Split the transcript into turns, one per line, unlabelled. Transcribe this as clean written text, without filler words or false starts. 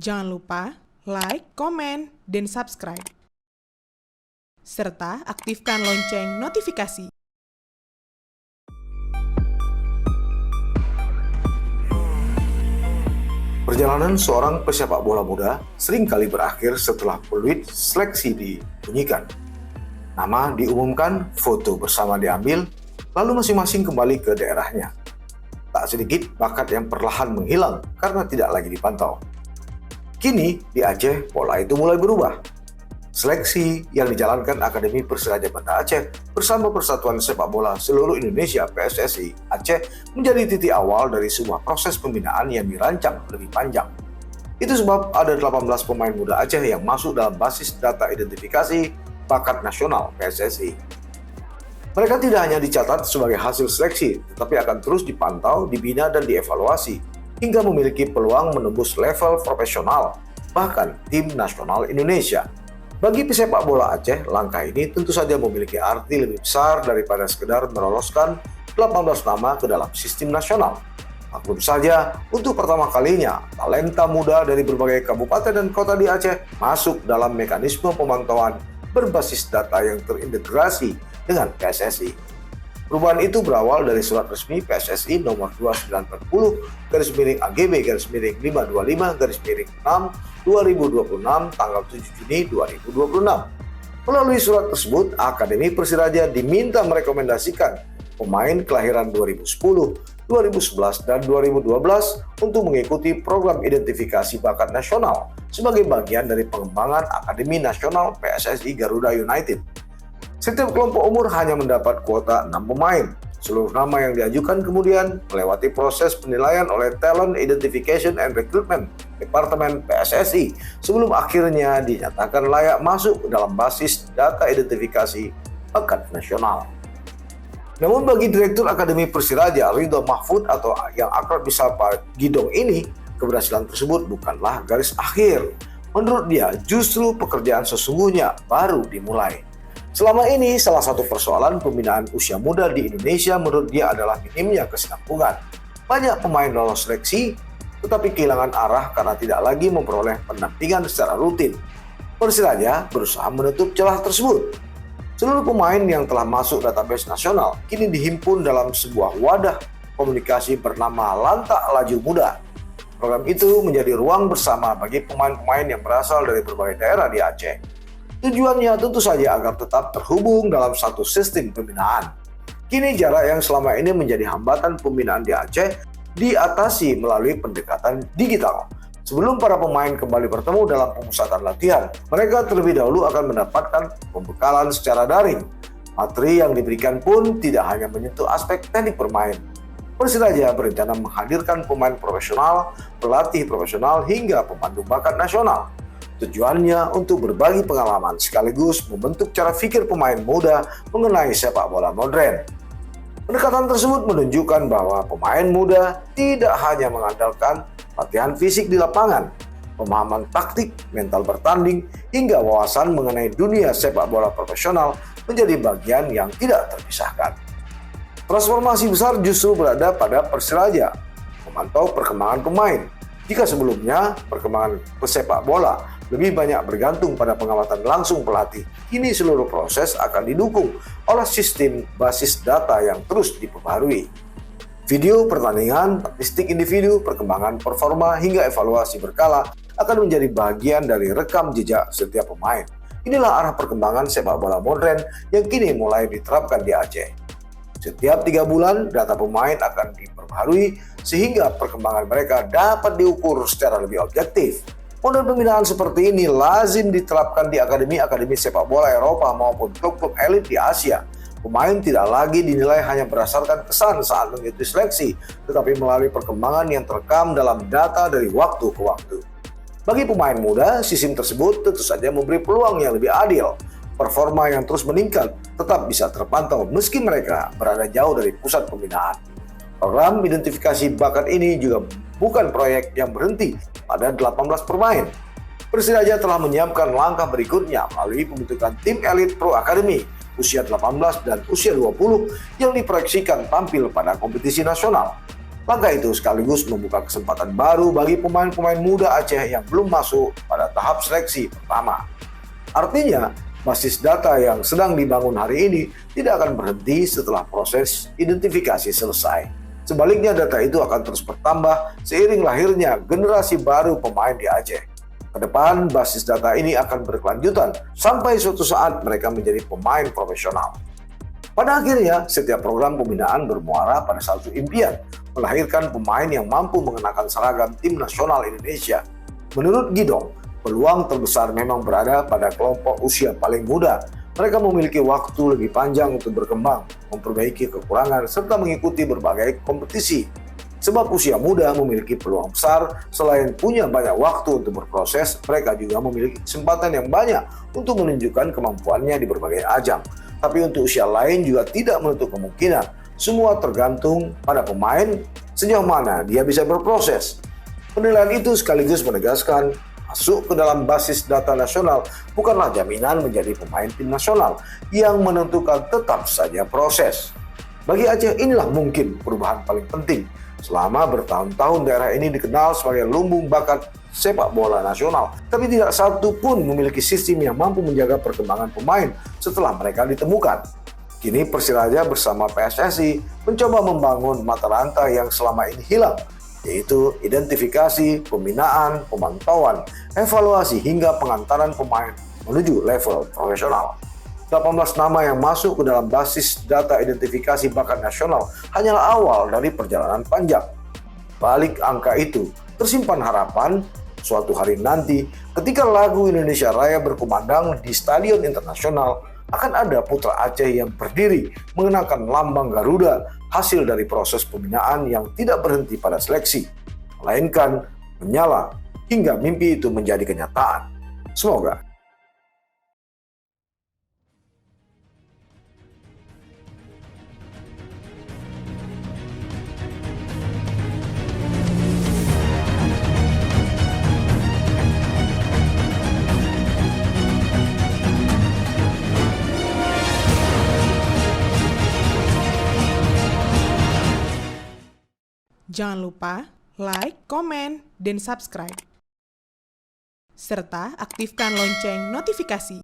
Jangan lupa like, komen, dan subscribe. Serta aktifkan lonceng notifikasi.
Perjalanan seorang pesepak bola muda seringkali berakhir setelah peluit seleksi dibunyikan. Nama diumumkan, foto bersama diambil, lalu masing-masing kembali ke daerahnya. Tak sedikit bakat yang perlahan menghilang karena tidak lagi dipantau. Kini di Aceh pola itu mulai berubah. Seleksi yang dijalankan Akademi Persiraja Banda Aceh bersama Persatuan Sepak Bola Seluruh Indonesia PSSI Aceh menjadi titik awal dari sebuah proses pembinaan yang dirancang lebih panjang. Itu sebab ada 18 pemain muda Aceh yang masuk dalam basis data identifikasi bakat nasional PSSI. Mereka tidak hanya dicatat sebagai hasil seleksi, tetapi akan terus dipantau, dibina, dan dievaluasi hingga memiliki peluang menembus level profesional, bahkan tim nasional Indonesia. Bagi pesepak bola Aceh, langkah ini tentu saja memiliki arti lebih besar daripada sekedar meloloskan 18 nama ke dalam sistem nasional. Maklum saja, untuk pertama kalinya, talenta muda dari berbagai kabupaten dan kota di Aceh masuk dalam mekanisme pemantauan berbasis data yang terintegrasi dengan PSSI. Perubahan itu berawal dari surat resmi PSSI nomor 2940-AGB-525-6-2026 tanggal 7 Juni 2026. Melalui surat tersebut, Akademi Persiraja diminta merekomendasikan pemain kelahiran 2010, 2011, dan 2012 untuk mengikuti program identifikasi bakat nasional sebagai bagian dari pengembangan Akademi Nasional PSSI Garuda United. Setiap kelompok umur hanya mendapat kuota 6 pemain. Seluruh nama yang diajukan kemudian melewati proses penilaian oleh Talent Identification and Recruitment Departemen PSSI sebelum akhirnya dinyatakan layak masuk dalam basis data identifikasi bakat nasional. Namun bagi Direktur Akademi Persiraja Ridho Mahfud atau yang akrab disapa Gidong ini, keberhasilan tersebut bukanlah garis akhir. Menurut dia, justru pekerjaan sesungguhnya baru dimulai. Selama ini, salah satu persoalan pembinaan usia muda di Indonesia menurut dia adalah minimnya kesinambungan. Banyak pemain lolos seleksi, tetapi kehilangan arah karena tidak lagi memperoleh pendampingan secara rutin. Persiraja berusaha menutup celah tersebut. Seluruh pemain yang telah masuk database nasional kini dihimpun dalam sebuah wadah komunikasi bernama Lantak Laju Muda. Program itu menjadi ruang bersama bagi pemain-pemain yang berasal dari berbagai daerah di Aceh. Tujuannya tentu saja agar tetap terhubung dalam satu sistem pembinaan. Kini jarak yang selama ini menjadi hambatan pembinaan di Aceh diatasi melalui pendekatan digital. Sebelum para pemain kembali bertemu dalam pemusatan latihan, mereka terlebih dahulu akan mendapatkan pembekalan secara daring. Materi yang diberikan pun tidak hanya menyentuh aspek teknik bermain. Persiraja berencana menghadirkan pemain profesional, pelatih profesional, hingga pemandu bakat nasional. Tujuannya untuk berbagi pengalaman sekaligus membentuk cara pikir pemain muda mengenai sepak bola modern. Pendekatan tersebut menunjukkan bahwa pemain muda tidak hanya mengandalkan latihan fisik di lapangan, pemahaman taktik, mental bertanding, hingga wawasan mengenai dunia sepak bola profesional menjadi bagian yang tidak terpisahkan. Transformasi besar justru berada pada Persiraja, memantau perkembangan pemain. Jika sebelumnya perkembangan pesepak bola lebih banyak bergantung pada pengamatan langsung pelatih, kini seluruh proses akan didukung oleh sistem basis data yang terus diperbarui. Video pertandingan, statistik individu, perkembangan performa, hingga evaluasi berkala akan menjadi bagian dari rekam jejak setiap pemain. Inilah arah perkembangan sepak bola modern yang kini mulai diterapkan di Aceh. Setiap 3 bulan, data pemain akan diperbarui sehingga perkembangan mereka dapat diukur secara lebih objektif. Model pembinaan seperti ini lazim diterapkan di akademi-akademi sepak bola Eropa maupun klub-klub elit di Asia. Pemain tidak lagi dinilai hanya berdasarkan kesan saat mengikuti seleksi, tetapi melalui perkembangan yang terekam dalam data dari waktu ke waktu. Bagi pemain muda, sistem tersebut tentu saja memberi peluang yang lebih adil. Performa yang terus meningkat tetap bisa terpantau meski mereka berada jauh dari pusat pembinaan. Program identifikasi bakat ini juga bukan proyek yang berhenti pada 18 pemain. Persiraja telah menyiapkan langkah berikutnya melalui pembentukan tim elit Pro Academy usia 18 dan usia 20 yang diproyeksikan tampil pada kompetisi nasional. Langkah itu sekaligus membuka kesempatan baru bagi pemain-pemain muda Aceh yang belum masuk pada tahap seleksi pertama. Artinya, basis data yang sedang dibangun hari ini tidak akan berhenti setelah proses identifikasi selesai. Sebaliknya, data itu akan terus bertambah seiring lahirnya generasi baru pemain di Aceh. Kedepan, basis data ini akan berkelanjutan sampai suatu saat mereka menjadi pemain profesional. Pada akhirnya, setiap program pembinaan bermuara pada satu impian, melahirkan pemain yang mampu mengenakan seragam tim nasional Indonesia. Menurut Gidong, peluang terbesar memang berada pada kelompok usia paling muda. Mereka memiliki waktu lebih panjang untuk berkembang, memperbaiki kekurangan, serta mengikuti berbagai kompetisi. Sebab usia muda memiliki peluang besar, selain punya banyak waktu untuk berproses, mereka juga memiliki kesempatan yang banyak untuk menunjukkan kemampuannya di berbagai ajang. Tapi untuk usia lain juga tidak menutup kemungkinan. Semua tergantung pada pemain sejauh mana dia bisa berproses. Penilaian itu sekaligus menegaskan masuk ke dalam basis data nasional bukanlah jaminan menjadi pemain tim nasional yang menentukan tetap saja proses. Bagi Aceh inilah mungkin perubahan paling penting. Selama bertahun-tahun daerah ini dikenal sebagai lumbung bakat sepak bola nasional, tapi tidak satu pun memiliki sistem yang mampu menjaga perkembangan pemain setelah mereka ditemukan. Kini Persiraja bersama PSSI mencoba membangun mata rantai yang selama ini hilang, yaitu identifikasi, pembinaan, pemantauan, evaluasi hingga pengantaran pemain menuju level profesional. 18 nama yang masuk ke dalam basis data identifikasi bakat nasional hanyalah awal dari perjalanan panjang. Balik angka itu, tersimpan harapan suatu hari nanti ketika lagu Indonesia Raya berkumandang di stadion internasional akan ada putra Aceh yang berdiri mengenakan lambang Garuda hasil dari proses pembinaan yang tidak berhenti pada seleksi, melainkan menyala hingga mimpi itu menjadi kenyataan. Semoga.
Jangan lupa like, komen, dan subscribe. Serta aktifkan lonceng notifikasi.